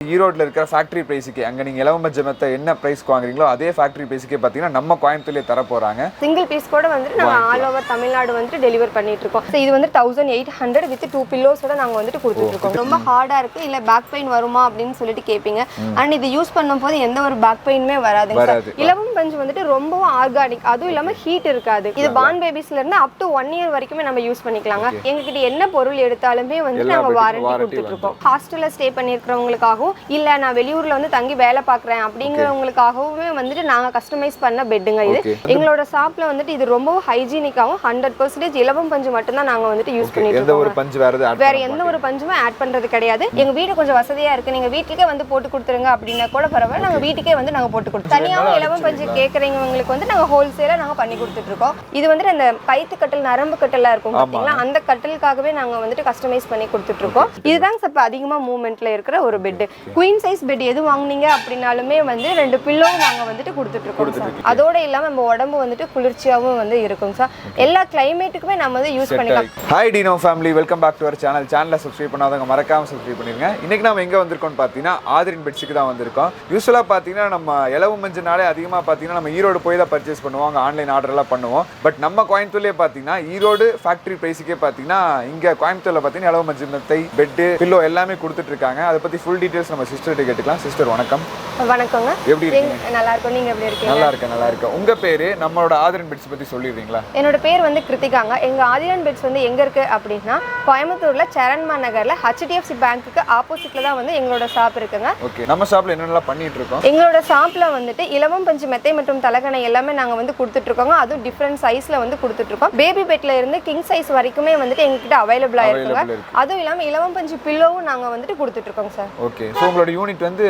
ஈரோட்ல இருக்கிற ஃபேக்டரி பிரைஸ்க்கு அங்க நீங்க இலவம ஜெமத்தை என்ன பிரைஸ்க்கு வாங்குறீங்களோ அதே ஃபேக்டரி பிரைஸ்க்கே பாத்தீங்கன்னா நம்ம கோயம்புத்தூர்லயே தர போறாங்க. சிங்கிள் பீஸ் கூட வந்து நாங்க ஆல் ஓவர் தமிழ்நாடு வந்து டெலிவர் பண்ணிட்டு இருக்கோம். இது வந்து 1800 வித் 2 பில்லோஸோட நாங்க வந்து கொடுத்துட்டு இருக்கோம். ரொம்ப ஹார்டா இருக்கு இல்ல பேக் பெயின் வருமா அப்படின்னு சொல்லிட்டு கேப்பீங்க. அண்ட் இது யூஸ் பண்ணும்போது எந்த ஒரு பேக் பெயினுமே வராதுங்க. இலவம் பஞ்சு வந்துட்டு ரொம்ப ஆர்கானிக், அதுவும் இல்லாம ஹீட் இருக்காது. இது பார்ன் பேபிஸ்ல இருந்து அப் டு 1 இயர் வரைக்குமே நம்ம யூஸ் பண்ணிக்கலாங்க. எங்ககிட்ட என்ன பொருள் எடுத்தாலுமே வந்து நாங்க வாரண்டி கொடுத்துட்டு இருக்கோம். ஹாஸ்டல்ல ஸ்டே பண்ணிருக்கிறவங்களுக்காகவும் இல்ல நான் வெளியூர்ல வந்து தங்கி வேலை பார்க்கறேன் அப்படிங்கறவங்களுக்காகவே வந்துட்டு நாங்க கஸ்டமைஸ் பண்ண பெட்டுங்க இது. எங்களோட ஷாப்ல வந்துட்டு இது ரொம்ப ஹைஜீனிக்காவும் 100% இலவம் பஞ்சு மட்டும் தான் நாங்க வந்துட்டு யூஸ் பண்ணிட்டு இருக்கோம். வேற எந்த ஒரு பஞ்சுமே ஆட் பண்றது கிடையாது. எங்க வீடு கொஞ்சம் வசதியா இருக்கு, நீங்க வீட்டுக்கே வந்து போட்டு கொடுத்துருங்க அப்படின்னா கூட பரவாயில்ல, நாங்க வீட்டுக்கே வந்து நாங்க போட்டு கொடுத்துருவோம். தனியாவும் இலவம் பஞ்சு கேக்குறவங்களுக்கு வந்து நாங்க ஹோல்சேலா நாங்க பண்ணி கொடுத்துட்டு இருக்கோம். இது வந்து அந்த கைத்து கட்டல் நரம்பு கட்டலா இருக்கும் பாத்தீங்களா, அந்த கட்டலுக்காகவே நாங்க வந்துட்டு கஸ்டமைஸ் பண்ணி கொடுத்துட்டு இருக்கோம். இதுதான் இப்ப அதிகமா மூவ்மெண்ட்ல இருக்கிற ஒரு பெட். குயின் சைஸ் பெட் எது வாங்குனீங்க அப்படினாலுமே வந்து 2 பில்லோ நாங்க வந்துட்டு கொடுத்துட்டு இருக்கோம் சார். அதோட இல்லாம நம்ம உடம்பு வந்துட்டு குளிர்ச்சியாவும் வந்து இருக்கும் சார். எல்லா கிளைமேட்டுக்குமே நம்ம வந்து யூஸ் பண்ணிக்கலாம். Hi Dino family, welcome back to our channel. சேனலை சப்ஸ்கிரைப் பண்ணாதவங்க மறக்காம சப்ஸ்கிரைப் பண்ணிருங்க. இன்னைக்கு நாம எங்க வந்திருக்கோம்னு பாத்தீங்கன்னா ஆதிரன் பெட்ஸ்க்கு தான் வந்திருக்கோம். யூசுவலா பாத்தீங்கன்னா நம்ம இலவம் மஞ்சனாலே அதிகமா பாத்தீங்கன்னா நம்ம ஈரோடு போய் தான் பர்ச்சேஸ் பண்ணுவாங்க, ஆன்லைன் ஆர்டர் எல்லாம் பண்ணுவோம். பட் நம்ம கோயம்புத்தூர்லயே பாத்தீங்கன்னா ஈரோடு ஃபேக்டரி பிரைஸ்க்கே பாத்தீங்கன்னா இங்க கோயம்புத்தூர்ல பாத்தீங்கன்னா இலவம் மஞ்சள் மெத்தை பெட் பில்லோ எல்லாமே கொடுத்துட்டு இருக்காங்க. அதை பத்தி ஃபுல் டீடைல்ஸ் நம்ம சிஸ்டர் கேட்டுக்கலாம். சிஸ்டர் வணக்கம். வணக்கங்க. எப்படி இருக்கீங்க? நல்லா இருக்கோம். நீங்க எப்படி இருக்கீங்க? நல்லா இருக்கேன். உங்க பேரு நம்மளோட ஆதிரன் பெட்ஸ் பத்தி சொல்லிடுறீங்களா? என்னோட பேர் வந்து கிருத்திகாங்க. எங்க ஆதிரன் பெட்ஸ் வந்து எங்க இருக்கு அப்படின்னா கோயம்புத்தூர்ல சரண்மா நகர்ல HDFC பேங்க்குக்கு ஆப்போசிட்ல தான் வந்து எங்களோட ஷாப் இருக்குங்க. ஓகே. நம்ம ஷாப்ல என்னென்னலாம் பண்ணிட்டு இருக்கோம்? எங்களோட ஷாப்ல வந்துட்டு இலவம் பஞ்சு மெத்தை மற்றும் தலகணை எல்லாமே நாங்க வந்து கொடுத்துட்டு இருக்கோங்க. அதுவும் டிஃபரண்ட் சைஸ்ல வந்து கொடுத்துட்டு இருக்கோம். பேபி பெட்ல இருந்து கிங் சைஸ் வரைக்குமே வந்துட்டு எங்ககிட்ட அவைலபிளா இருக்குங்க. அதுவும் இல்லாம இலவம் பஞ்சு பில்லோவும் நாங்க வந்துட்டு கொடுத்துட்டு இருக்கோம் சார். ஓகே. சோ உங்களோட யூனிட் வந்து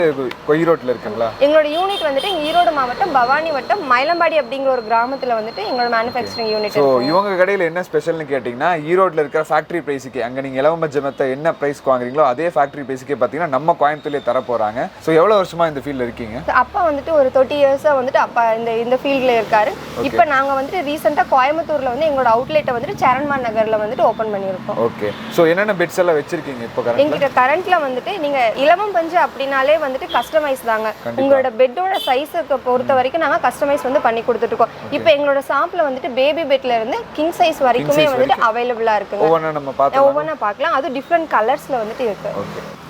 ஈரோட்ல இருக்குங்களா? எங்களோட யூனிட் வந்துட்டு ஈரோடு மாவட்டம் பவானி வட்டம் மயிலம்பாடி அப்படிங்கிற ஒரு கிராமத்துல வந்துட்டு எங்களோட மேனுஃபேக்சரிங் யூனிட் இருக்கு. சோ இவங்க கடையில என்ன ஸ்பெஷல்னு கேட்டிங்கன்னா ஈரோட்ல இருக்கிற ஃபேக்டரி பிரைஸ்க்கு அங்க நீங்க இலவம ஜெமத்தை என்ன பிரைஸ்க்கு வாங்குறீங்களோ அதே ஃபேக்டரி பிரைஸ்க்கே பாத்தீங்கன்னா நம்ம கோயம்புத்தூர்லயே தர போறாங்க. சோ எவ்வளவு வருஷமா இந்த ஃபீல்ட்ல இருக்கீங்க? அப்பா வந்துட்டு ஒரு 30 இயர்ஸா வந்துட்டு அப்பா இந்த ஃபீல்ட்ல இருக்காரு. இப்போ நாங்க வந்துட்டு ரீசன்ட்டா கோயம்புத்தூர்ல வந்து எங்களோட அவுட்லெட் வந்துட்டு சரண்மா நகர்ல வந்துட்டு ஓபன் பண்ணியிருக்கோம். ஓகே. சோ என்னென்ன பெட்ஸ் எல்லாம் வச்சிருக்கீங்க இப்போ கரண்ட்ல? எங்ககிட்ட கரண்ட்ல வந்துட்டு நீங்க இலவம் பஞ்சு அப்படினாலே வந்துட்டு கஸ்டமைஸ் தாங்க. உங்களோட பெட்டோட சைஸுக்கு பொறுத்த வரைக்கும் நாங்க கஸ்டமைஸ் வந்து பண்ணி கொடுத்துட்டு இருக்கோம். இப்போ எங்களோட ஷாப்ல வந்துட்டு பேபி பெட்ல இருந்து கிங் சைஸ் வரைக்குமே வந்துட்டு அவைலபிளா இருக்குங்க. ஒவ்வொன்னா பார்க்கலாம். அது டிஃபரண்ட் கலர்ஸ்ல வந்துட்டு இருக்கு.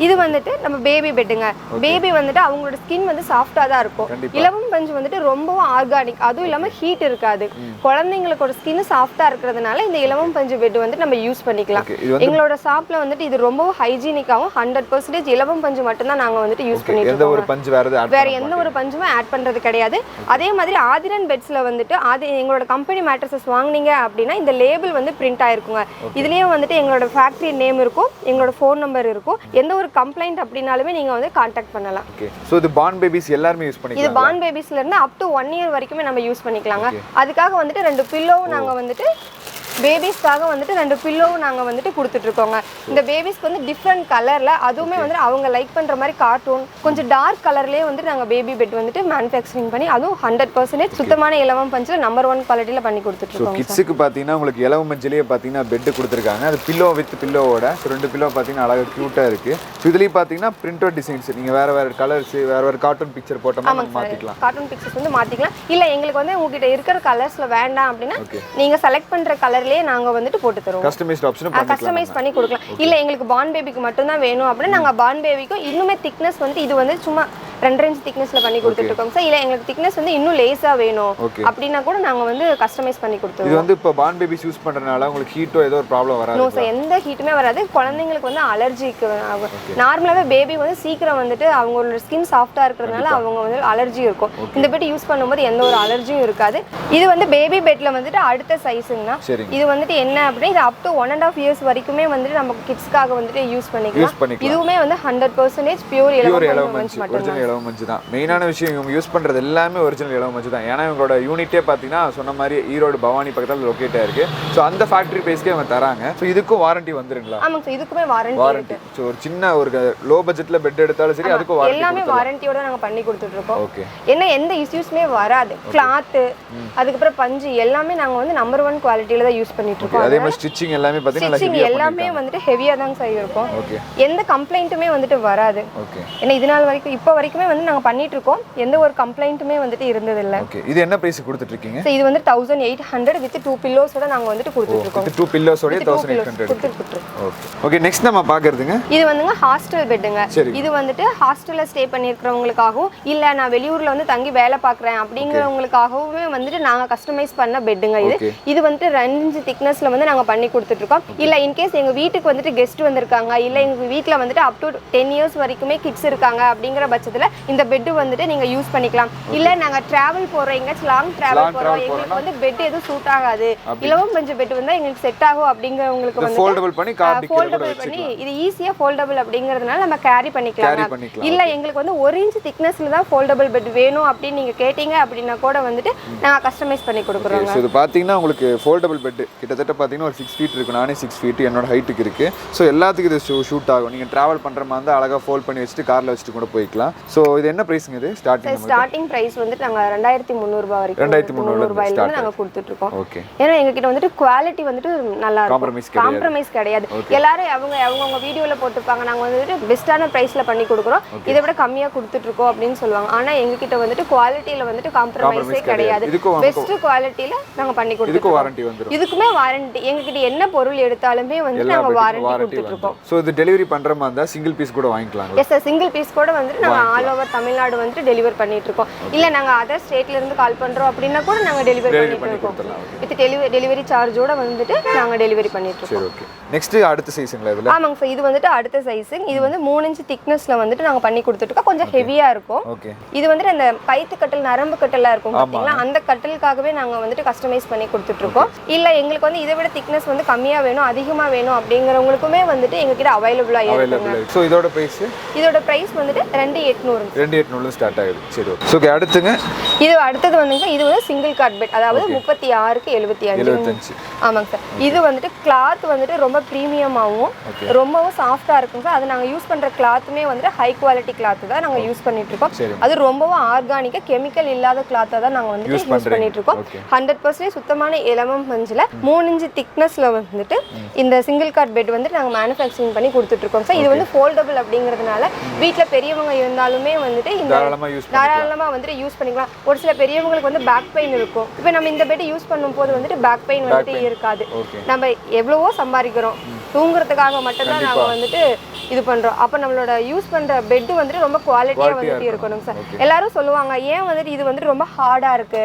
இது வந்துட்டு நம்ம பேபி பெட்டுங்க. பேபி வந்துட்டு அவங்களோட ஸ்கின் வந்து சாஃப்டா தான் இருக்கும். இலவம் பஞ்சு வந்துட்டு ரொம்ப ஆர்கானிக், அதுவும் இல்லாம ஹீட் இருக்காது. குழந்தைங்களோட ஸ்கின் சாஃப்டா இருக்கிறதுனால இந்த இலவம் பஞ்சு பெட் வந்து நம்ம யூஸ் பண்ணிக்கலாம். எங்களோட ஷாப்ல வந்துட்டு இது ரொம்ப ஹைஜீனிக்காவும் 100% இலவம் பஞ்சு மட்டும் தான் நாங்க வந்துட்டு யூஸ் பண்ணிட்டு இருக்கோம். வேற எந்த ஒரு பஞ்சுமே ஆட் பண்றது கிடையாது. அதே மாதிரி ஆதிரன் பெட்ஸ்ல வந்துட்டு எங்களோட கம்பெனி மேட்ரஸஸ் வாங்குனீங்க அப்படின்னா இந்த லேபிள் வந்து பிரிண்ட் ஆயிருக்குங்க. இதுலயும் வந்துட்டு எங்களோட ஃபேக்டரி நேம் இருக்கும், எங்களோட ஃபோன் நம்பர் இருக்கும். எந்த ஒரு கம்ப்ளைண்ட் அப்படினாலுமே நீங்க வந்து கான்டாக்ட் பண்ணலாம். ஓகே. சோ இது பார்ன் பேபிஸ் எல்லாரும் யூஸ் பண்ணிக்கலாம். இது பார்ன் பேபிஸ்ல இருந்து அப் டு 1 இயர் வரைக்குமே நம்ம யூஸ் பண்ணிக்கலாங்க. அதுக்காக வந்துட்டு 2 பில்லோவும் நாங்க வந்துட்டு பேபிஸ்க்காக வந்துட்டு 2 பில்லோவும் நாங்க வந்துட்டு கொடுத்துட்டு இருக்கோங்க. இந்த பேபிஸ்க்கு வந்து டிஃப்ரெண்ட் கலர்ல, அதுவுமே வந்து அவங்க லைக் பண்ற மாதிரி கார்ட்டூன் கொஞ்சம் டார்க் கலர்லயே வந்து நாங்க பேபி பெட் வந்துட்டு மேனுஃபேக்சரிங் பண்ணி அதுவும் 100% சுத்தமான இலவம் பஞ்சுல நம்பர் 1 குவாலிட்டில பண்ணி கொடுத்துட்டு இருக்கோம். கிட்ஸ்க்கு பாத்தீங்கன்னா உங்களுக்கு இலவம் பஞ்சிலேயே பாத்தீங்கன்னா பெட் கொடுத்துருக்காங்க. அது பில்லோ வித் பில்லோவோட 2 பில்லோ பாத்தீங்கன்னா அழகா கியூட்டா இருக்கு. இதுலயும் பாத்தீங்கன்னா பிரிண்டட் டிசைன்ஸ் நீங்க வேற கலர்ஸ் வேற கார்ட்டூன் பிக்சர் போட்டா மாத்திக்கலாம். கார்ட்டூன் பிக்சர்ஸ் வந்து மாத்திக்கலாம். இல்ல எங்களுக்கு வந்து உங்ககிட்ட இருக்கிற கலர்ஸ்ல வேண்டாம் அப்படின்னா நீங்க செலக்ட் பண்ற கலர் நாங்க வந்துட்டு போட்டு தருவோம். கஸ்டமைஸ் பண்ணி கொடுக்கலாம். இல்ல எங்களுக்கு பார்ன் பேபிக்கு மட்டும் தான் வேணும் அப்படினா நாங்க பார்ன் பேபிக்கு இன்னுமே திக்னஸ் வந்து இது வந்து சும்மா 2 இன்ச் திக்னஸ்ல பண்ணி கொடுத்துட்டு இருக்கோம் சார். இல்ல எங்களுக்கு திக்னஸ் வந்து இன்னும் லேசா வேணும் அப்படினா கூட நாங்க வந்து கஸ்டமைஸ் பண்ணி கொடுத்துருவோம். இது வந்து இப்ப பார்ன் பேபிஸ் யூஸ் பண்றனால உங்களுக்கு ஹீட்டோ ஏதோ ஒரு ப்ராப்ளம் வராது? நோ சார், எந்த ஹீட்டுமே வராது. குழந்தைங்களுக்கு வந்து அலர்ஜிக்கு நார்மலாவே பேபி வந்து சீக்கிரம் வந்துட்டு அவங்களோட ஸ்கின் சாஃப்ட்டா இருக்கிறதுனால அவங்க வந்து அலர்ஜி இருக்கும். இந்த பெட் யூஸ் பண்ணும்போது எந்த ஒரு அலர்ஜியும் இருக்காது. இது வந்து பேபி பெட்ல வந்துட்டு அடுத்த சைஸ்ங்கனா இது வந்துட்டு என்ன அப்படினா இது அப் டு 1.5 இயர்ஸ் வரைக்குமே வந்துட்டு நம்ம கிட்ஸ்க்காக வந்துட்டு யூஸ் பண்ணிக்கலாம். இதுவுமே வந்து 100% பியூர் இலவம் பஞ்சு மட்டும் தான். இலவம் மஞ்சு தான். மெயினான விஷயம் இவங்க யூஸ் பண்ணுறது எல்லாமே ஒரிஜினல் இலவம் மஞ்சு தான். ஏன்னா இவங்களோட யூனிட்டே பார்த்தீங்கன்னா சொன்ன மாதிரி ஈரோடு பவானி பக்கத்தில் லொக்கேட் ஆயிருக்கு. ஸோ அந்த ஃபேக்ட்ரி பேஸ்க்கே அவங்க தராங்க. ஸோ இதுக்கும் வாரண்டி வந்துருங்களா? ஆமாங்க சார், இதுக்குமே வாரண்டி. ஸோ ஒரு சின்ன ஒரு லோ பட்ஜெட்டில் பெட் எடுத்தாலும் சரி அதுக்கும் எல்லாமே வாரண்டியோட நாங்கள் பண்ணி கொடுத்துட்டு இருக்கோம். ஓகே. என்ன எந்த இஷ்யூஸ்மே வராது. கிளாத்து அதுக்கப்புறம் பஞ்சு எல்லாமே நாங்கள் வந்து நம்பர் 1 குவாலிட்டியில தான் யூஸ் பண்ணிட்டு இருக்கோம். அதே மாதிரி ஸ்டிச்சிங் எல்லாமே பார்த்தீங்கன்னா எல்லாமே வந்துட்டு ஹெவியாக தாங்க சார் இருக்கும். ஓகே. எந்த கம்ப்ளைண்ட்டுமே வந்துட்டு வராது. ஓகே. ஏன்னா இது நாள் வரைக்கும் இப்போ வரைக்குமே வந்து நாங்கள் பண்ணிட்டு இருக்கோம். எந்த ஒரு கம்ப்ளைண்ட்டுமே வந்துட்டு இருந்ததில்லை. ஓகே. இது என்ன பிரைஸ் கொடுத்துட்டு இருக்கீங்க? இது வந்து 1800 வித் 2 பில்லோஸோட நாங்கள் வந்துட்டு கொடுத்துட்டு இருக்கோம். 2 பில்லோஸோட 1800 கொடுத்துட்டு. ஓகே. ஓகே, நெக்ஸ்ட் நம்ம பார்க்கிறதுங்க இது வந்துங்க ஹாஸ்டல் பெட்டுங்க. இது வந்துட்டு ஹாஸ்டல்ல ஸ்டே பண்ணியிருக்கிறவங்களுக்காகவும் இல்ல நான் வெளியூர்ல வந்து தங்கி வேலை பார்க்குறேன் அப்படிங்கிறவங்களுக்காகவுமே வந்துட்டு நாங்கள் கஸ்டமைஸ் பண்ண பெட்டுங்க. இது வந்துட்டு 2 இன்ச் திக்னஸ்ல வந்து நாங்கள் பண்ணி கொடுத்துட்டு இருக்கோம். இல்ல இன்கேஸ் எங்க வீட்டுக்கு வந்துட்டு கெஸ்ட் வந்திருக்காங்க, இல்ல எங்க வீட்டில் வந்துட்டு அப் டு 10 இயர்ஸ் வரைக்குமே கிட்ஸ் இருக்காங்க அப்படிங்கிற பட்சத்தில் இந்த பெட்டு வந்துட்டு நீங்க யூஸ் பண்ணிக்கலாம். இல்ல நாங்க டிராவல் போறோம், எங்கேயாச்சும் லாங் டிராவல் போறோம், எங்களுக்கு வந்து பெட் எதுவும் சூட் ஆகாது, இலவம் பஞ்சு பெட் வந்தா எங்களுக்கு செட் ஆகும் அப்படிங்கிறவங்களுக்கு வந்து ஃபோல்டபிள் பண்ணி இது ஈஸியா ஃபோல்டபிள் அப்படிங்கிறதுனால நம்ம கேரி பண்ணிக்கலாம். இல்ல எங்களுக்கு வந்து 1 இன்ச் திக்னஸ்ல தான் ஃபோல்டபிள் பெட் வேணும் அப்படின்னு நீங்க கேட்டீங்க அப்படின்னா கூட வந்துட்டு நாங்க கஸ்டமைஸ் பண்ணி கொடுக்குறோம். இது பாத்தீங்கன்னா உங்களுக்கு ஃபோல்டபிள் பெட் கிட்டத்தட்ட பாத்தீங்கன்னா ஒரு 6 ஃபீட் இருக்கு. நானே 6 ஃபீட் என்னோட ஹைட்டுக்கு இருக்கு. ஸோ எல்லாத்துக்கும் இது ஷூட் ஆகும். நீங்க டிராவல் பண்ற மாதிரி இருந்தால் அழகா ஃபோல்ட் பண்ணி வச்சுட்டு கார்ல வச்சுட்டு கூட போய்க்கலாம். ஸோ இது என்ன பிரைஸ்ங்க? இது ஸ்டார்டிங் பிரைஸ் வந்து நாங்க 2300 ரூபாய் வரைக்கும் 2300 ரூபாயில இருந்து நாங்க கொடுத்துட்டு இருக்கோம். ஓகே. ஏன்னா எங்க கிட்ட வந்துட்டு குவாலிட்டி வந்துட்டு நல்லா இருக்கும், காம்ப்ரமைஸ் கிடையாது. எல்லாரும் அவங்க வீடியோல போட்டுப்பாங்க நாங்க வந்துட்டு பெஸ்டான பிரைஸ்ல பண்ணி கொடுக்குறோம், இதை விட கம்மியா கொடுத்துட்டு இருக்கோம் அப்படின்னு சொல்லுவாங்க. ஆனா எங்க கிட்ட வந்துட்டு குவாலிட்டியில வந்துட்டு காம்ப்ரமைஸே கிடையாது. பெஸ்ட் குவாலிட்டில நாங்க பண்ணி கொடுத்துருக்கோம். இதுக்குமே வாரண்டி. எங்க கிட்ட என்ன பொருள் எடுத்தாலுமே வந்து நாங்க வாரண்டி கொடுத்துட்டு இருக்கோம். சோ இது டெலிவரி பண்ற மாதிரி இருந்தா சிங்கிள் பீஸ் கூட வாங்கிக்கலாம். எஸ் சார், சிங்கிள் பீஸ் கூட வந்துட்டு நாங்க ஆல் ஓவர் தமிழ்நாடு வந்துட்டு டெலிவர் பண்ணிட்டு இருக்கோம். இல்ல நாங்க அதர் ஸ்டேட்ல இருந்து கால் பண்றோம் அப்படின்னா கூட நாங்க டெலிவரி பண்ணிட்டு இருக்கோம். வித் டெலிவரி சார்ஜோட வந்துட்டு நாங்க டெலிவரி பண்ணிட்டு இருக்கோம். சரி, ஓகே. நெக்ஸ்ட் அடுத்த சைஸ்ங்களா இதுல? ஆமாங்க சார், இது வந்துட்டு அடுத்த சைஸிங். இது வந்து 3 இன்ச் திக்னஸ்ல வந்துட்டு நாங்க பண்ணி கொடுத்துட்டு இருக்கோம். கொஞ்சம் ஹெவியா இருக்கும். ஓகே. இது வந்துட்டு அந்த பைத்து கட்டல் நரம்பு கட்டலா இருக்கும் பாத்தீங்களா, அந்த கட்டலுக்காகவே நாங்க வந்துட்டு கஸ்டமைஸ் பண்ணி கொடுத்துட்டு இருக்கோம். இல்ல எங்களுக்கு வந்து இதை விட திக்னஸ் வந்து கம்மியா வேணும், அதிகமா வேணும் அப்படிங்கறவங்களுக்குமே வந்துட்டு எங்க கிட்ட அவைலபிளா இருக்கு. சோ இதோட பிரைஸ்? இதோட பிரைஸ் வந்துட்டு 2800. 2800 ஸ்டார்ட் ஆகுது. சரி, ஓகே. சோ அடுத்துங்க இது அடுத்தது வந்துங்க, இது வந்து சிங்கிள் கார்ட் பெட், அதாவது 36க்கு 75. ஆமாங்க சார். இது வந்துட்டு கிளாத் வந்துட்டு ரொம்ப பிரீமியமாவும் ரொம்பவும் சாஃப்டா இருக்கும் சார். அது நாங்க யூஸ் பண்ற கிளாத்துமே வந்துட்டு ஹை குவாலிட்டி கிளாத் தான் நாங்க யூஸ் பண்ணிட்டு இருக்கோம். அது ரொம்பவும் ஆர்கானிக்கா கெமிக்கல் இல்லாத கிளாத்தா தான் நாங்க வந்துட்டு யூஸ் பண்ணிட்டு இருக்கோம். 100% சுத்தமான இலவம் பஞ்சுல 3 இன்ச் திக்னஸ்ல வந்துட்டு இந்த சிங்கிள் கார்ட் பெட் வந்து நாங்க மேனுஃபேக்சரிங் பண்ணி கொடுத்துட்டு இருக்கோம் சார். இது வந்து ஃபோல்டபிள் அப்படிங்கிறதுனால வீட்டில் பெரியவங்க இருந்தாலுமே வந்துட்டு இந்த தாராளமா வந்துட்டு யூஸ் பண்ணிக்கலாம். ஒரு சில பெரியவங்களுக்கு வந்து பேக் பெயின் இருக்கும். இப்போ நம்ம இந்த பெட் யூஸ் பண்ணும்போது வந்துட்டு பேக் பெயின் வந்துட்டு இருக்காது. நம்ம எவ்வளவோ சம்பாதிக்கிறோம், தூங்குறதுக்காக மட்டும்தான் நாங்க வந்துட்டு இது பண்றோம். அப்ப நம்மளோட யூஸ் பண்ற பெட் வந்துட்டு ரொம்ப குவாலிட்டியா வந்துட்டு இருக்கணும் சார். எல்லாரும் சொல்லுவாங்க ஏன் வந்துட்டு இது வந்துட்டு ரொம்ப ஹார்டா இருக்கு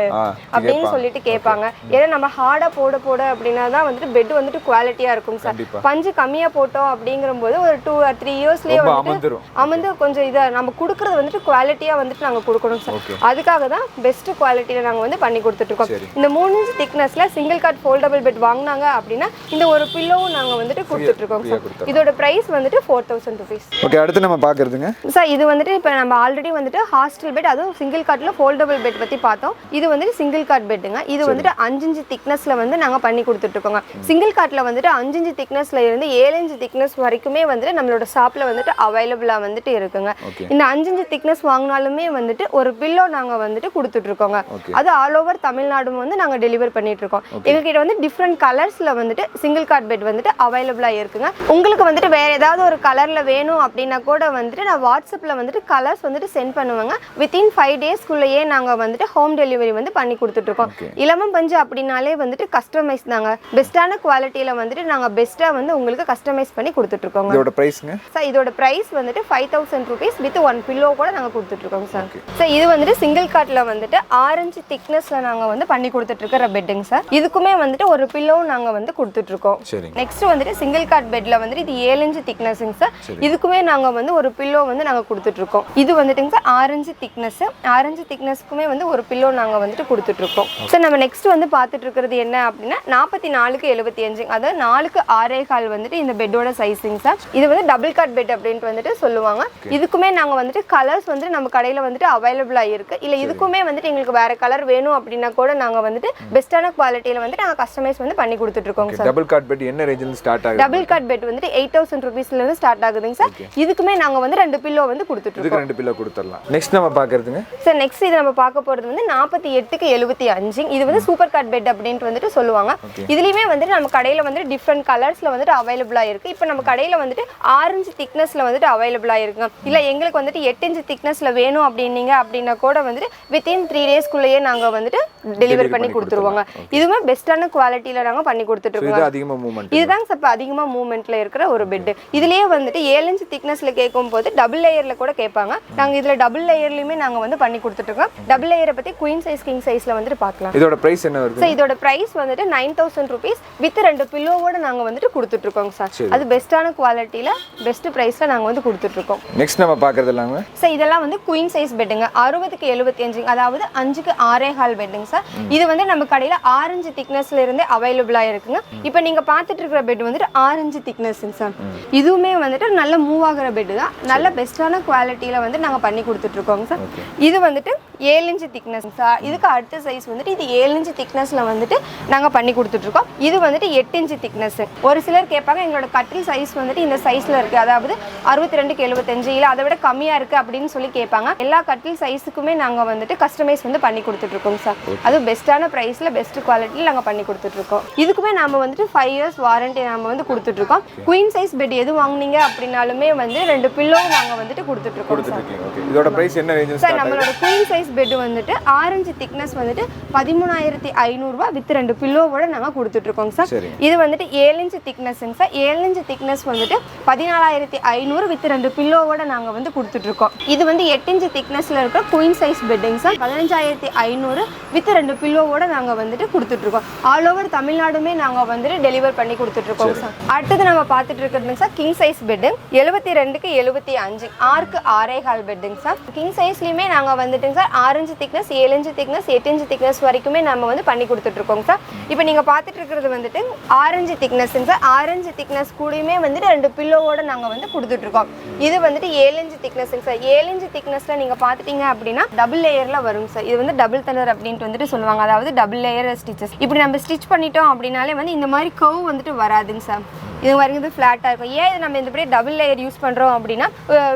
அப்படின்னு சொல்லிட்டு கேட்பாங்க. ஏன்னா நம்ம ஹார்டா போட போட அப்படின்னா தான் வந்துட்டு பெட் வந்துட்டு குவாலிட்டியா இருக்கும் சார். பஞ்சு கம்மியா போட்டோம் அப்படிங்கும்போது ஒரு 2 or 3 இயர்ஸ்லயே வந்துட்டு அமர்ந்து கொஞ்சம் இதை நம்ம கொடுக்கறது வந்துட்டு குவாலிட்டியா வந்துட்டு நாங்க கொடுக்கணும் சார். அதுக்காக தான் பெஸ்ட் குவாலிட்டியில நாங்க வந்து பண்ணி கொடுத்துட்டு இருக்கோம். இந்த 3 இன்ச் திக்னஸ்ல சிங்கிள் கார்ட் ஃபோல்டபிள் பெட் வாங்கினாங்க அப்படின்னா இந்த ஒரு பில்லோவும் நாங்க வந்துட்டு கொடுத்துட்டு இருக்கோம் சார். இதோட பிரைஸ் வந்துட்டு 4000 rupees. ஓகே. அடுத்து நம்ம பாக்குறதுங்க சார், இது வந்துட்டு இப்போ நம்ம ஆல்ரெடி வந்துட்டு ஹாஸ்டல் பெட், அதுவும் சிங்கிள் கார்ட்ல ஃபோல்டபிள் பெட் பத்தி பார்த்தோம். இது வந்துட்டு சிங்கிள் கார்ட் பெட்டுங்க. இது வந்துட்டு 5 இன்ச் திக்னஸ்ல வந்து நாங்க பண்ணி கொடுத்துட்டு இருக்கோங்க. சிங்கிள் கார்ட்ல வந்துட்டு 5 இன்ச் திக்னஸ்ல இருந்து 7 இன்ச் திக்னஸ் வரைக்குமே வந்துட்டு நம்மளோட ஷாப்ல வந்துட்டு அவைலபிளா வந்துட்டு இருக்குங்க. இந்த 5 இன்ச் திக்னஸ் வாங்கினாலுமே வந்துட்டு ஒரு பில்லோ நாங்க வந்துட்டு கொடுத்துட்டு இருக்கோங்க. அது ஆல் ஓவர் தமிழ்நாடு வந்து நாங்க டெலிவர் பண்ணிட்டு இருக்கோம். எங்ககிட்ட வந்து டிஃப்ரெண்ட் கலர்ஸ்ல வந்துட்டு சிங்கிள் கார்ட் பெட் வந்துட்டு அவைலபிளா இருக்குங்க. உங்களுக்கு வந்துட்டு வேற ஏதாவது ஒரு கலர்ல வேணும் அப்படின்னா கூட வந்துட்டு நான் வாட்ஸ்அப்ல வந்துட்டு கலர்ஸ் வந்துட்டு சென்ட் பண்ணுவாங்க. வித்தின் 5 டேஸ்க்குள்ளேயே நாங்க வந்துட்டு ஹோம் டெலிவரி வந்து பண்ணி கொடுத்துட்டு இருக்கோம். இலவம் பஞ்சு அப்படின்னாலே வந்துட்டு கஸ்டமைஸ் தாங்க. பெஸ்டான குவாலிட்டியில வந்துட்டு நாங்க பெஸ்டா வந்து உங்களுக்கு கஸ்டமைஸ் பண்ணி கொடுத்துட்டு இருக்கோம். இதோட பிரைஸ்ங்க சார், இதோட பிரைஸ் வந்துட்டு 5000 rupees வித் 1 பில்லோ கூட நாங்க கொடுத்துட்டு இருக்கோம் சார். சார், இது வந்துட்டு சிங்கிள் கார்ட்ல வந்துட்டு 6 இன்ச் திக்னஸ்ல நாங்க வந்து பண்ணி கொடுத்துட்டு இருக்கிற பெட்டுங்க சார். இதுக்குமே வந்துட்டு ஒரு பில்லோ நாங்க வந்து கொடுத்துட்டு இருக்கோம். நெக்ஸ்ட் வந்துட்டு சிங்கிள் காட் பெட்ல வந்துட்டு இது 7 இன்ச் திக்னஸ்ங்க சார். இதுக்குமே நாங்க வந்து ஒரு பில்லோ வந்து நாங்க கொடுத்துட்டு இருக்கோம். இது வந்துட்டுங்க சார் 6 இன்ச் திக்னஸ். 6 இன்ச் திக்னஸ்க்குமே வந்து ஒரு பில்லோ நாங்க வந்துட்டு கொடுத்துட்டு இருக்கோம். சார் நம்ம நெக்ஸ்ட் வந்து பார்த்துட்டு இருக்கிறது என்ன அப்படின்னா 44க்கு 75, அதாவது 4க்கு 6.25 வந்துட்டு இந்த பெட்டோட சைஸிங் சார். இது வந்து டபுள் காட் பெட் அப்படின்ட்டு வந்துட்டு சொல்லுவாங்க. இதுக்குமே நாங்க வந்துட்டு கலர்ஸ் வந்து நம்ம கடையில வந்துட்டு அவைலபிளா இருக்கு. இல்ல இதுக்குமே வந்துட்டு எங்களுக்கு வேற கலர் வேணும் அப்படின்னா கூட நாங்க வந்துட்டு பெஸ்டான குவாலிட்டியில வந்து நாங்க கஸ்டமைஸ் வந்து பண்ணி கொடுத்துட்டு இருக்கோம் சார். டபுள் காட் பெட் என்ன ரேஞ்சில ஸ்டார்ட் ஆகுது? டபுள் காட் பெட் வந்துட்டு 8000 ரூபீஸ்ல இருந்து ஸ்டார்ட் ஆகுதுங்க சார். இதுக்குமே நாங்க வந்து 2 பில்லோ வந்து கொடுத்துட்டு இருக்கோம். இதுக்கு 2 பில்லோ கொடுத்துறலாம். நெக்ஸ்ட் நம்ம பார்க்கிறதுங்க சார், நெக்ஸ்ட் இது நம்ம பார்க்க போறது வந்து 48க்கு 75. இது வந்து சூப்பர் காட் பெட் அப்படின்ட்டு வந்துட்டு சொல்லுவாங்க. இதுலயுமே வந்துட்டு நம்ம கடையில வந்து டிஃபரண்ட் கலர்ஸ்ல வந்துட்டு அவைலபிளா இருக்கு. இப்போ நம்ம கடையில வந்துட்டு 6 இன்ச் திக்னஸ்ல வந்துட்டு அவைலபிளா இருக்குங்க. இல்ல எங்களுக்கு வந்துட்டு 8 இன்ச் திக்னஸ்ல வேணும் அப்படின்னீங்க அப்படின்னா கூட வந்துட்டு வித்தின் 3 டேஸ்க்குள்ளேயே நாங்க வந்துட்டு டெலிவரி பண்ணி கொடுத்துருவாங்க. இதுவுமே பெஸ்டான குவாலிட்டியில நாங்க பண்ணி கொடுத்துட்டு இருக்கோம். இது அதிகமா மூவ்மெண்ட், இதுதான் சார் அதிகமா மூவ்மெண்ட்ல இருக்கிற ஒரு பெட். இதுலயே வந்துட்டு 7 இன்ச் திக்னஸ்ல கேட்கும் போது டபுள் லேயர்ல கூட கேட்பாங்க. நாங்க இதுல டபுள் லேயர்லயுமே நாங்க வந்து பண்ணி கொடுத்துட்டு இருக்கோம். டபுள் லேயரை பத்தி குயின் சைஸ் கிங் சைஸ்ல வந்துட்டு பார்க்கலாம். இதோட பிரைஸ் என்ன வருது சார்? இதோட பிரைஸ் வந்துட்டு 9000 ரூபீஸ் வித் 2 பில்லோவோட நாங்க வந்துட்டு கொடுத்துட்டு இருக்கோம் சார். அது பெஸ்டான குவாலிட்டியில பெஸ்ட் பிரைஸ்ல நாங்க வந்து கொடுத்துட்டு இருக்கோம். நெக்ஸ்ட் நம்ம பார்க்கிறது எல்லாமே சார் இதெல்லாம் வந்து குயின் சைஸ் பெட்டுங்க. 60க்கு 75, அதாவது 5க்கு 6.25 பெட்டுங்க சார். இது வந்து நம்ம கடையில 6 இன்ச் திக்னஸ்ல இருந்து அவைலபிளா இருக்குங்க. இப்போ நீங்க பார்த்துட்டு இருக்கிற பெட் வந்துட்டு 6 இன்ச் திக்னஸ்ங்க சார். இதுவுமே வந்துட்டு நல்ல மூவ் ஆகுற பெட் தான். நல்ல பெஸ்டான குவாலிட்டியில வந்து நாங்க பண்ணி கொடுத்துட்டு இருக்கோங்க சார். இது வந்துட்டு 7 இன்ச் திக்னஸ் சார். இதுக்கு அடுத்த சைஸ் வந்துட்டு இது 7 இன்ச் திக்னஸ்ல வந்துட்டு நாங்க பண்ணி கொடுத்துட்டு இருக்கோம். இது வந்துட்டு 8 இன்ச் திக்னஸ். ஒரு சிலர் கேட்பாங்க எங்களோட கட்டில் சைஸ் வந்துட்டு இந்த சைஸ்ல இருக்கு, அதாவது 62க்கு 75 இல்ல அதை விட கம்மியா இருக்கு அப்படின்னு சொல்லி கேட்பாங்க. எல்லா கட்டில் சைஸுக்குமே நாங்க வந்துட்டு கஸ்டமைஸ் வந்து பண்ணி கொடுத்துட்டு இருக்கோம் சார். அது பெஸ்டான பிரைஸ்ல பெஸ்ட் குவாலிட்டில நாங்க பண்ணி கொடுத்துட்டு இருக்கோம். இதுக்குமே நாம வந்துட்டு 5 இயர்ஸ் வாரண்டி நாம வந்து கொடுத்துட்டு இருக்கோம். குயின் சைஸ் பெட் எது வாங்குனீங்க அப்படினாலுமே வந்து 2 பில்லோ நாங்க வந்துட்டு கொடுத்துட்டு இருக்கோம் சார். இதோட பிரைஸ் என்ன ரேஞ்சில சார்? நம்மளோட குயின் சைஸ் பெட் வந்துட்டு 6 இன்ச் திக்னஸ் வந்துட்டு 13500 ரூபாய் வித் 2 பில்லோவோட நாங்க கொடுத்துட்டு இருக்கோம் சார். இது வந்துட்டு 7 இன்ச் திக்னஸ்ங்க சார். 7 இன்ச் திக்னஸ் வந்துட்டு 14500 வித் 2 பில்லோவோட நாங்க வந்து கொடுத்துட்டு இருக்கோம். இது வந்து 8 இன்ச் திக்னஸ்ல இருக்கிற குயின் சைஸ் பெட்டுங்க சார். 15500 வித் 2 பில்லோவோட நாங்க வந்துட்டு கொடுத்துட்டு இருக்கோம். ஆல் ஓவர் தமிழ்நாடுமே நாங்க வந்துட்டு டெலிவர் பண்ணி கொடுத்துட்டு இருக்கோம் சார். அடுத்து நம்ம பார்த்துட்டு இருக்கிறதுங்க சார் கிங் சைஸ் பெட். 72க்கு 75, 6க்கு 6.25 பெட்டுங்க சார். கிங் சைஸ்லயுமே நாங்க வந்துட்டுங்க sir 6 inch thickness, 7 inch thickness, 8 inch thickness வரைக்குமே நம்ம வந்து பண்ணி கொடுத்துட்டு இருக்கோம் சார். இப்போ நீங்க பார்த்துட்டு இருக்கிறது வந்துட்டு 6 இன்ச் திக்னஸ்ங்க சார். 6 இன்ச் திக்னஸ் கூடயுமே வந்துட்டு 2 பில்லோவோட நாங்க வந்து கொடுத்துட்டு இருக்கோம். இது வந்துட்டு 7 இன்ச் திக்னஸ்ங்க சார். 7 இன்ச் திக்னஸ்ல நீங்க பார்த்துட்டீங்க அப்படின்னா டபுள் லேயர்ல வரும் சார். இது வந்து டபுள் தண்டர் அப்படின்ட்டு வந்துட்டு சொல்லுவாங்க, அதாவது டபுள் லேயர் ஸ்டிச்சஸ். இப்படி நம்ம ஸ்டிச் பண்ணிட்டோம் அப்படின்னாலே வந்து இந்த மாதிரி கர்வ் வந்துட்டு வராதுங்க சார். இது வரைக்கும் இது ஃப்ளாட்டாக இருக்கும். ஏன் இது நம்ம இந்த இப்படியே டபுள் லேயர் யூஸ் பண்ணுறோம் அப்படின்னா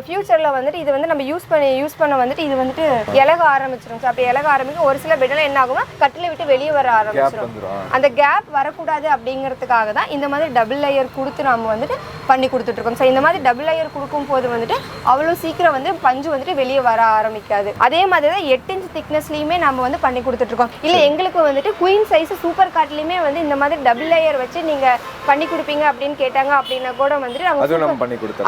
ஃபியூச்சரில் வந்துட்டு இது வந்து நம்ம யூஸ் பண்ண வந்துட்டு இது வந்துட்டு இலக ஆரம்பிச்சிடும் சார். அப்படி இலக ஆரம்பிக்கும் ஒரு சில பெட்டெல்லாம் என்ன ஆகும்னா கட்டில விட்டு வெளியே வர ஆரம்பிச்சிடும். அந்த கேப் வரக்கூடாது அப்படிங்கிறதுக்காக தான் இந்த மாதிரி டபுள் லேயர் கொடுத்து நம்ம வந்துட்டு பண்ணி கொடுத்துட்ருக்கோம் சார். இந்த மாதிரி டபுள் லேயர் கொடுக்கும் போது வந்துட்டு அவ்வளோ சீக்கிரம் வந்து பஞ்சு வந்துட்டு வெளியே வர ஆரம்பிக்காது. அதே மாதிரி தான் 8 இன்ச் திக்னஸ்லையுமே நம்ம வந்து பண்ணி கொடுத்துட்ருக்கோம். இல்லை எங்களுக்கு வந்துட்டு குயின் சைஸ் சூப்பர் காட்லையுமே வந்து இந்த மாதிரி டபுள் லேயர் வச்சு நீங்கள் பண்ணி கொடுப்பீங்க அப்படின்னு கேட்டாங்க அப்படின்னா கூட வந்துட்டு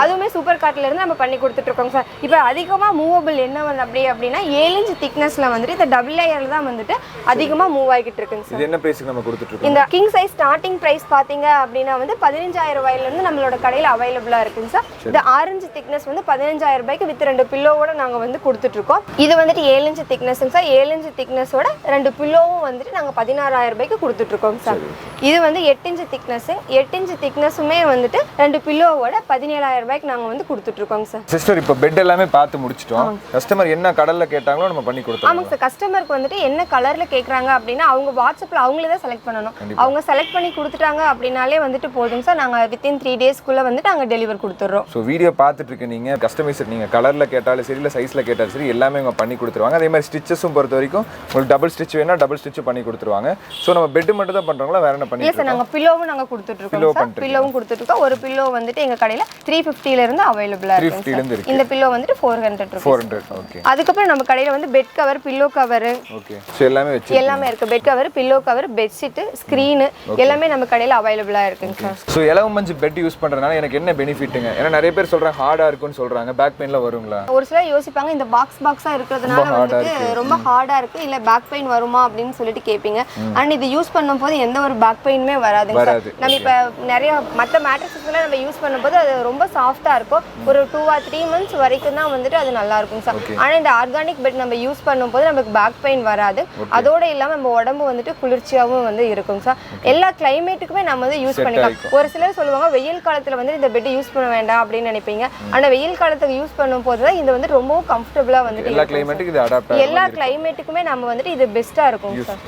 அதுவுமே சூப்பர் காட்ல இருந்து நம்ம பண்ணி கொடுத்துட்டு இருக்கோம் சார். இப்போ அதிகமாக மூவபிள் என்ன வந்து அப்படின்னா 7 இன்ச் திக்னஸ்ல வந்துட்டு இந்த டபுள் லேயர்ல தான் வந்துட்டு அதிகமாக மூவ் ஆகிட்டு இருக்குங்க சார். இது என்ன பிரைஸ்க்கு நம்ம கொடுத்துட்டு இருக்கோம்? இந்த கிங் சைஸ் ஸ்டார்டிங் பிரைஸ் பாத்தீங்க அப்படின்னா வந்து 15000 ரூபாயில இருந்து நம்மளோட கடையில் அவைலபிளா இருக்குங்க சார். இந்த 6 இன்ச் திக்னஸ் வந்து 15000 ரூபாய்க்கு வித் 2 பில்லோவோட நாங்க வந்து கொடுத்துட்டு இருக்கோம். இது வந்துட்டு 7 இன்ச் திக்னஸ்ங்க சார். 7 இன்ச் திக்னஸோட 2 பில்லோவும் வந்துட்டு நாங்க 16000 ரூபாய்க்கு கொடுத்துட்டு இருக்கோம் சார். இது வந்து 8 இன்ச் திக்னஸ். 8 இன்ச் திக்னஸுமே வந்துட்டு 2 பில்லோவோட 17000 ரூபாய்க்கு நாங்க வந்து கொடுத்துட்டு இருக்கோம் சார். சிஸ்டர் இப்போ பெட் எல்லாமே பார்த்து முடிச்சிட்டோம். கஸ்டமர் என்ன கலர்ல கேட்டாங்களோ நம்ம பண்ணி கொடுத்தோம். ஆமாங்க சார். கஸ்டமருக்கு வந்துட்டு என்ன கலர்ல கேக்குறாங்க அப்படின்னா அவங்க வாட்ஸ்அப்ல அவங்களே தான் செலக்ட் பண்ணணும். அவங்க செலக்ட் பண்ணி கொடுத்துட்டாங்க அப்படினாலே வந்துட்டு போதுங்க சார். நாங்க வித்தின் 3 டேஸ்க்குள்ள வந்துட்டு நாங்க டெலிவர் கொடுத்துறோம். ஸோ வீடியோ பார்த்துட்டு இருக்க நீங்க கஸ்டமைசர் நீங்க கலர்ல கேட்டாலும் சரி இல்லை சைஸ்ல கேட்டாலும் சரி எல்லாமே அவங்க பண்ணி கொடுத்துருவாங்க. அதே மாதிரி ஸ்டிச்சஸும் பொறுத்த வரைக்கும் உங்களுக்கு டபுள் ஸ்டிச் வேணா டபுள் ஸ்டிச் பண்ணி கொடுத்துருவாங்க. ஸோ நம்ம பெட் மட்டும் தான் பண்றோங்களா வேற என்ன பண்ணி? இல்ல சார், நாங்க பில்லோவும் நாங்க கொடுத்துட்டு இருக்கோம் சார். பில்லோவும் கொடுத்துட்டு இருக்கோம். ஒரு பில்லோ வந்துட்டு எங்க கடையில 350 ல இருந்து அவைலபிளா இருக்கு. இந்த பில்லோ வந்துட்டு 400. ஓகே. அதுக்கப்புறம் நம்ம கடையில வந்து bed cover, pillow cover, okay, so எல்லாமே இருக்கு. Bed cover, pillow cover, bed sheet, screen எல்லாமே நம்ம கடையில அவைலபிளா இருக்குங்க சார். சோ இலவம் மஞ்சு பெட் யூஸ் பண்றதுனால எனக்கு என்ன பெனிஃபிட்ங்க? ஏன்னா நிறைய பேர் சொல்றாங்க ஹார்டா இருக்குன்னு சொல்றாங்க. பேக் பெயின்ல வருங்களா? ஒரு சிலர் யோசிப்பாங்க இந்த பாக்ஸா இருக்கிறதுனால வந்துட்டு ரொம்ப ஹார்டா இருக்கு, இல்ல பேக் பெயின் வருமா அப்படின்னு சொல்லிட்டு கேப்பீங்க. அண்ட் இது யூஸ் பண்ணும்போது எந்த ஒரு பேக் பெயினுமே வராதுங்க சார். நம்ம இப்ப நிறைய மற்ற மேட்ரஸஸ்லாம் நம்ம யூஸ் பண்ணும்போது அது ரொம்ப சாஃப்டா இருக்கும். ஒரு 2 or 3 months வரைக்கும் தான் வந்துட்டு அது நல்லா இருக்கும் சார். ஆனா இந்த ஆர்கானிக் பெட் நம்ம யூஸ் பண்ணும்போது நமக்கு பேக் பெயின் வராது. அதோட இல்லாம நம்ம உடம்பு வந்துட்டு குளிர்ச்சியாவும் வந்து இருக்கும் சார். எல்லா கிளைமேட்டுக்குமே நம்ம வந்து யூஸ் பண்ணிக்கலாம். ஒரு சிலர் சொல்லுவாங்க வெயில் காலத்துல வந்து இந்த பெட் யூஸ் பண்ண வேண்டாம் அப்படின்னு நினைப்பீங்க. ஆனா வெயில் காலத்துக்கு யூஸ் பண்ணும்போது தான் இது வந்து ரொம்ப கம்ஃபர்டபுளா வந்துட்டு எல்லா கிளைமேட்டுக்கு இது அடாப்ட் ஆகும். எல்லா கிளைமேட்டுக்குமே நம்ம வந்துட்டு இது பெஸ்டா இருக்கும் சார்.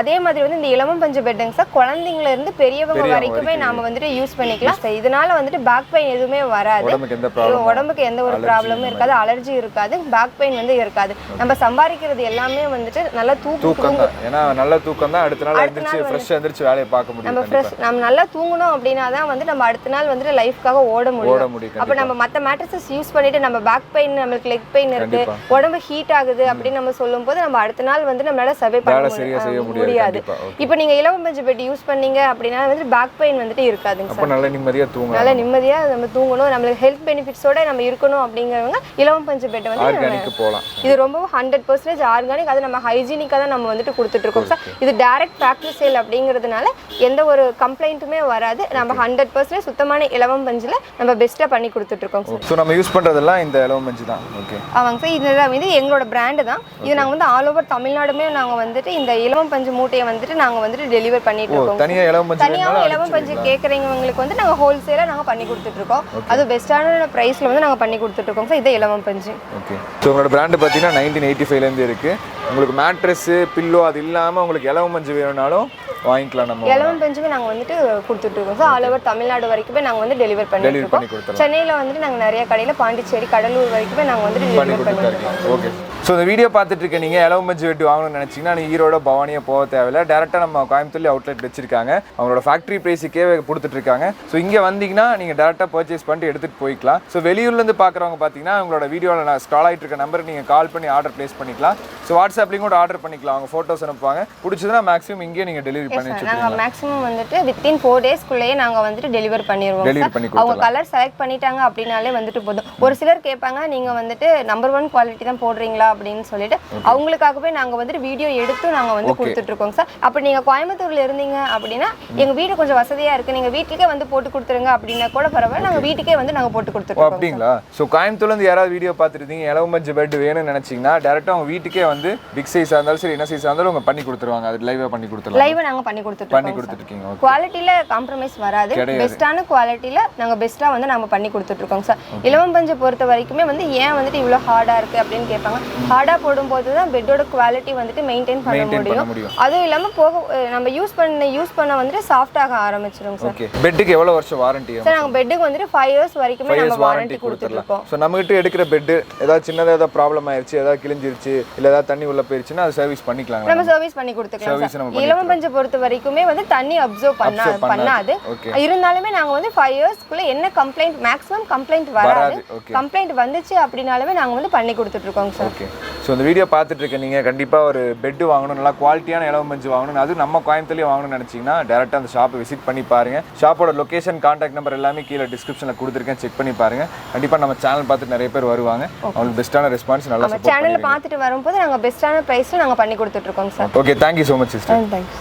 அதே மாதிரி வந்து இந்த இலவம் பஞ்சு பெட்டுங்க சார் குழந்தைங்கள இருந்து பெரியவங்க வரைக்குமே நாம வந்துட்டு யூஸ் பண்ணிக்கலாம். இதனால வந்துட்டு பேக் பெயின் எதுவுமே வராது. உடம்புக்கு எந்த ஒரு ப்ராப்ளமும் இருக்காது. அலர்ஜி இருக்காது. பேக் பெயின் வந்து இருக்காது. நம்ம சம்பாதிக்கிறது எல்லாமே வந்துட்டு நல்லா தூக்கம் தான். ஏன்னா நல்ல தூக்கம் தான் அடுத்த நாள் எந்திரிச்சு ஃப்ரெஷ்ஷா எந்திரிச்சு வேலைய பார்க்க முடியும். நம்ம நல்லா தூங்கணும் அப்படினா தான் வந்து நம்ம அடுத்த நாள் வந்துட்டு லைஃப்காக ஓட முடியும். அப்ப நம்ம மத்த மேட்ரஸஸ் யூஸ் பண்ணிட்டு நம்ம பேக் பெயின் நமக்கு லெக் பெயின் இருக்கு உடம்பு ஹீட் ஆகுது அப்படி நம்ம சொல்லும்போது நம்ம அடுத்த நாள் வந்து நம்மளால சர்வே பண்ண முடியாது. இப்போ நீங்க இலவம் பஞ்சு பெட் யூஸ் பண்ணீங்க அப்படினா வந்து பேக் பெயின் வந்துட்டு இருக்காதுங்க சார். அப்ப நல்ல நிம்மதியா தூங்கலாம். நல்ல நிம்மதியா நம்ம தூங்கணும். நமக்கு ஹெல்த் பெனிஃபிட்ஸோட நம்ம இருக்கணும் அப்படிங்கறவங்க இலவம் பஞ்சு பெட் வந்து ஆர்கானிக் போலாம். இது ரொம்ப 100% ஆர்கானிக். அது நம்ம ஹைஜீனிக்கா தான் நம்ம வந்துட்டு கொடுத்துட்டு இருக்கோம் சார். இது டைரக்ட் ஃபேக்டரி சேல் அப்படிங்கிறதுனால எந்த ஒரு கம்ப்ளைண்ட்டுமே வராது. நம்ம 100% சுத்தமான இலவம் பஞ்சுல நம்ம பெஸ்ட்டா பண்ணி கொடுத்துட்டு இருக்கோம் சார். சோ நம்ம யூஸ் பண்றதெல்லாம் இந்த இலவம் பஞ்சு தான். ஓகே ஆமாங்க சார். இதுதான் இது எங்களோட பிராண்ட் தான். இது நாங்க வந்து ஆல் ஓவர் தமிழ்நாடுமே நாங்க வந்துட்டு இந்த இலவம் பஞ்சு மூட்டையை வந்துட்டு நாங்க வந்துட்டு டெலிவர் பண்ணிட்டு இருக்கோம். தனியா இலவம் பஞ்சு கேக்குறவங்களுக்கு வந்து நாங்க ஹோல்சேலா நாங்க பண்ணி கொடுத்துட்டு இருக்கோம். அது பெஸ்டான பிரைஸ்ல வந்து நாங்க பண்ணி கொடுத்துட்டு இருக்கோம் சார். இது இலவம் பஞ்சு. ஓகே சோ உங்களோட பிராண்ட் பாத்தீங்கன்னா 1985 ல இருந்து இருக்கு. உங்களுக்கு மேட்ரஸ் பில்லோ அது இல்லாம உங்களுக்கு இலவம் பஞ்சு வேணும்னாலும் வாங்கிக்கலாம். நம்ம இலவம் பஞ்சுமே நாங்க வந்துட்டு கொடுத்துட்டு இருக்கோம் சார். ஆல் ஓவர் தமிழ்நாடு வரைக்குமே நாங்க வந்து டெலிவர் பண்ணிட்டு இருக்கோம். சென்னையில வந்துட்டு நாங்க நிறைய கடையில பாண்டிச்சேரி கடலூர் வரைக்குமே நாங்க வந்து டெலிவர் பண்ணிட்டு இருக்கோம். ஓகே ஸோ இந்த வீடியோ பார்த்துட்டு இருக்க நீங்கள் இலவம் பஞ்சு வெட்டி வாங்கணும்னு நினச்சிங்கன்னா நீங்கள் ஈரோட பவானியை போக தேவையில்லை. டேரெக்டாக நம்ம கோயம்புத்தூர்ல அவுட்லெட் வச்சிருக்காங்க. அவங்களோட ஃபேக்ட்ரி ப்ரைஸுக்கே கொடுத்துட்டு இருக்காங்க. ஸோ இங்கே வந்தீங்கன்னா நீங்கள் டேரெக்டாக பர்ச்சேஸ் பண்ணிட்டு எடுத்துகிட்டு போய்க்கலாம். ஸோ வெளியூர்லேருந்து பார்க்குறவங்க பார்த்தீங்கன்னா உங்களோட வீடியோவில் நான் ஸ்க்ரால் ஆகிட்டு இருக்க நம்பருக்கு நீங்கள் கால் பண்ணி ஆர்டர் ப்ளேஸ் பண்ணிக்கலாம். ஸோ வாட்ஸ்அப்லேயும் கூட ஆர்டர் பண்ணிக்கலாம். அவங்க ஃபோட்டோஸ் அனுப்புவாங்க. பிடிச்சதுன்னா மேக்ஸிமம் இங்கே நீங்கள் டெலிவரி பண்ணி வச்சுருக்கோம். நாங்கள் மேக்ஸிமம் வந்துட்டு வித்தின் 4 டேஸ்க்குள்ளேயே நாங்கள் வந்துட்டு டெலிவர் பண்ணிடுவோம். அவங்க கலர் செலக்ட் பண்ணிட்டாங்க அப்படின்னாலே வந்துட்டு போதும். ஒரு சிலர் கேட்பாங்க நீங்கள் வந்துட்டு நம்பர் 1 குவாலிட்டி தான் போடுறீங்களா அப்படின்னு சொல்லிட்டு அவங்களுக்காகவே நாங்க வந்துட்டு வீடியோ எடுத்து நாங்க வந்து கொடுத்துட்டு இருக்கோம் சார். அப்படி நீங்க கோயம்புத்தூர்ல இருந்தீங்க அப்படின்னா எங்க வீடு கொஞ்சம் வசதியா இருக்கு, நீங்க வீட்டுக்கே வந்து போட்டு கொடுத்துருங்க அப்படின்னா கூட பரவாயில்ல, நாங்க வீட்டுக்கே வந்து நாங்க போட்டு கொடுத்துருக்கோம். அப்படிங்களா? ஸோ கோயம்புத்தூர்ல இருந்து யாராவது வீடியோ பார்த்துருந்தீங்க இலவம் பஞ்சு பெட் வேணும்னு நினைச்சீங்கன்னா டேரக்டா அவங்க வீட்டுக்கே வந்து பிக் சைஸா இருந்தாலும் சரி என்ன சைஸா இருந்தாலும் அவங்க பண்ணி கொடுத்துருவாங்க. அது லைவா பண்ணி கொடுத்துருவாங்க. லைவா நாங்க பண்ணி கொடுத்துருக்கோம். குவாலிட்டியில காம்ப்ரமைஸ் வராது. பெஸ்டான குவாலிட்டியில நாங்க பெஸ்டா வந்து நாம பண்ணி கொடுத்துட்டு இருக்கோம் சார். இலவம் பஞ்சு பொறுத்த வரைக்குமே வந்து ஏன் வந்துட்டு இவ்வளவு ஹார்டா இருக்கு அப்படின்னு கேட்பாங்க. ஹார்டா போடும்போது தான் பெட்டோட குவாலிட்டி வந்துட்டு மெயின்டைன் பண்ண முடியும். அதுவும் இல்லாம போக நம்ம யூஸ் பண்ண வந்துட்டு சாஃப்ட் ஆக ஆரம்பிச்சிரும் சார். ஓகே பெட்டுக்கு எவ்வளவு வருஷம் வாரண்டி? சார் நாங்க பெட்டுக்கு வந்துட்டு 5 years வரைக்குமே நம்ம வாரண்டி கொடுத்துறோம். சோ நம்ம கிட்ட எடுக்கிற பெட் ஏதாவது சின்னதா ஏதாவது ப்ராப்ளம் ஆயிருச்சு, ஏதாவது கிழிஞ்சிருச்சு இல்ல ஏதாவது தண்ணி உள்ள போயிருச்சுனா அது சர்வீஸ் பண்ணிக்கலாம். நம்ம சர்வீஸ் பண்ணி கொடுத்துக்கலாம். இலவம் பஞ்சு பொறுத்த வரைக்குமே வந்து தண்ணி அப்சர்வ் பண்ணாது. இருந்தாலுமே நாங்க வந்து 5 years குள்ள என்ன கம்ப்ளைண்ட் மேக்ஸிமம் கம்ப்ளைண்ட் வராது. கம்ப்ளைண்ட் வந்துச்சு அப்படினாலுமே நாங்க வந்து பண்ணி கொடுத்துட்டு இருக்கோம் சார். ஓகே ஸோ இந்த வீடியோ பார்த்துட்டு இருக்க நீங்கள் கண்டிப்பாக ஒரு பெட்டு வாங்கணும், நல்லா குவாலிட்டியான இலவம் பஞ்சு வாங்கணும், அது நம்ம கோயம்புத்தூர்லேயே வாங்கணும்னு நினச்சிங்கன்னா டேரெக்டாக அந்த ஷாப்பை விசிட் பண்ணி பாருங்கள். ஷாப்போட லொக்கேஷன் கான்டாக்ட் நம்பர் எல்லாமே கீழே டிஸ்கிரிப்ஷனில் கொடுத்துருக்கேன், செக் பண்ணி பாருங்கள். கண்டிப்பாக நம்ம சேனல் பார்த்துட்டு நிறைய பேர் வருவாங்க. அவங்களுக்கு பெஸ்ட்டான ரெஸ்பான்ஸ் நல்லா சேனலில் பார்த்துட்டு வரும்போது நாங்கள் பெஸ்ட்டான ப்ரைஸில் நாங்கள் பண்ணி கொடுத்துட்ருக்கோம் sir. Okay thank you so much sister. Thanks.